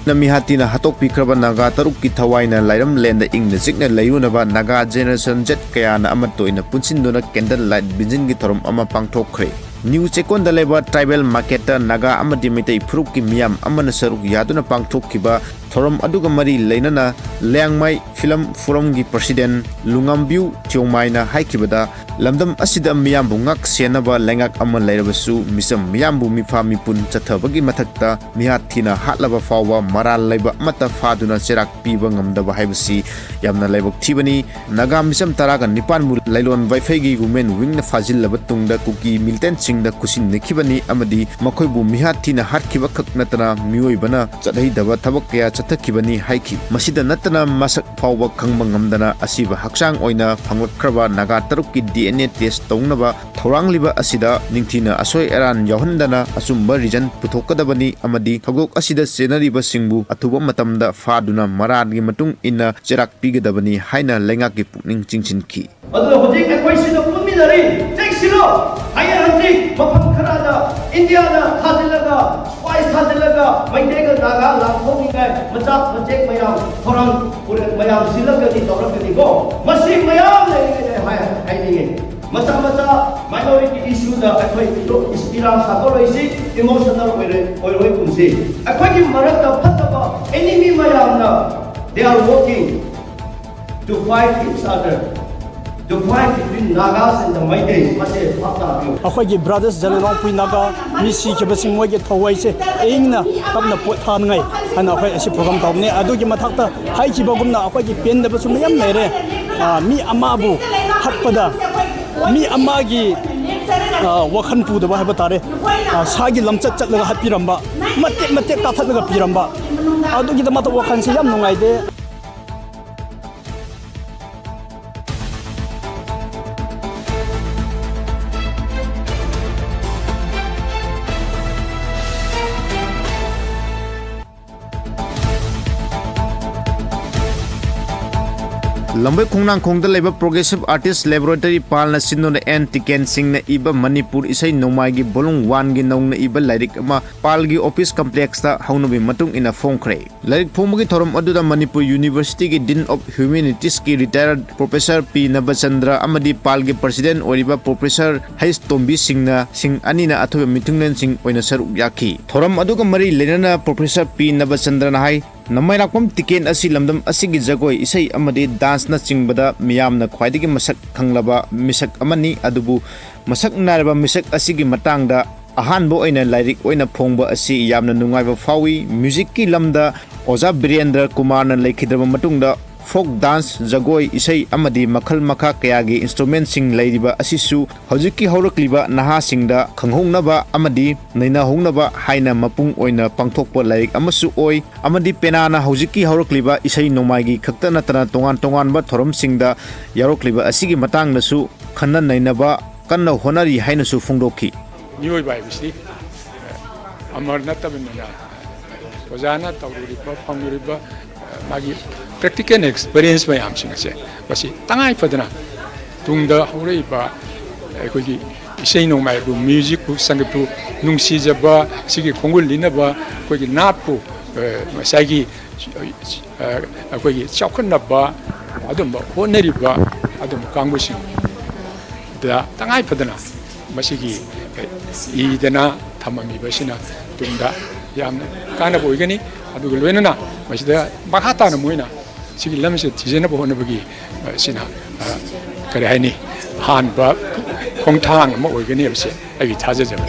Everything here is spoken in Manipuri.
Namihatina hatok pikraba naga taruk ki thawaina lairam lenda ingna sikna layunaba naga generation jet kaya na amato ina punsinduna candle light binjin gi thorom ama pangthokkhre New Chekon da leba tribal market naga amadi mitai phuruk ki miyam amana saruk yaduna pangthokkiba thorom aduga mari leinana lengmai film forum gi president Lungambiu Chongmaina haikibada lamdam asida miyam bungak senaba lengak aman leirabasu misam miyam bu mifa mipun chathabagi mathakta mihathina hatlaba fawa maral leba mata faduna cherak piba ngamdaba haibasi yamna lebok thibani naga misam taraga nipan mu lailon wifi gi gumen wingna fazil laba tungda kuki milten singda kusin nekhibani amadi makhoi bu mihathina hatkiba khak natana mioi bana chadhai daba thabak kaya chathakibani haiki masida natana masak fawa khangba ngamdana asiba haksang oina phanglakraba naga taruk ki DNA test tongnaba thorangliba asida ningthina asoi eran yohandana asumba region puthokadabani amadi thogok asida senariba singbu athuba matamda faduna maran gi matung ina cherak pigadabani haina lenga ki pukning chingchinki adu hojik akoi sino puminari cheksilo haya hanji mafam kharada india na thadilaga spice thadilaga maitega naga langkhoni kai machak machek mayam thorang puran mayam silagani tawrakani go masi mayam nei haya haini macha macha minority issue da akoi istira sakoloisi emotional oiroi kunsi akoi ki marakta phataba enemy mayam na they are working to fight each other. The fight between Nagas and the Maites must be fought. Our brothers, Jalong Pui Naga, Missy Kibasing Moya Tawase, Ingna, Tabna Put Hangai, and our program Tawne, Aduki Matata, Haiki Boguna, Akwaki Pen the Basumia Mere, Mi Amabu, Hatpada, Mi Amagi, Wakanpu the Wahabatare, Sagi Lamchat Hapiramba, Mate Tata Piramba, Aduki the Mata Wakansiam, no idea. Lambai Khongnang Khongda leba Progressive Artist Laboratory Palna Sinona N Tiken Singna iba Manipur isai nomai gi bolong 1 gi nongna iba lyric ama Palgi Office Complex ta haunubi matung ina phongkhre lyric phonggi thorom aduda Manipur University gi Dean of Humanities ki retired Professor P Nabachandra amadi Palgi President oriba Professor Hais Tombi Singna sing anina athobe mitungnen sing oina saruk yakhi thorom aduga mari lenana Professor P Nabachandra na hai Namai rakpam tiken asi lamdam asigi jagoi isai amadi dance na chingbada miyamna khwaidigi masak khanglaba misak amani adubu masak naraba misak asigi matangda ahanbo oina lyric oina phongba asi yamna nungaiba fawi music ki lamda Oza Birendra Kumar na lekhidaba matungda folk dance jagoi isai amadi makhal makha kayagi instrument sing leiriba asisu hojiki haurakliba naha singda khanghongnaba amadi naina hongnaba haina mapung oina pangthokpa laik amasu oi amadi penana hojiki haurakliba isai nomai gi khakta natana tongan ba thorom singda yarokliba asigi matang nasu khanna nainaba kanna honari hainasu phongdokhi nioi bai bisi amar natabinna ojana tawriba phangriba magi practical experience mayam singase basi tangai fadana tungda horaiba aikogi isei nongmai bu music bu sangipu nungsi jaba sigi khongul linaba kogi napu masagi aikogi chakhanaba adumba honeriba adum kangbusi da tangai fadana masigi idana thamami basina tungda yam kana boigani aduga loinana masida bakhatana moina sigi lamse tijena bohona bagi sina kare haini han ba khongthang ma oigani abse agi thaja jaba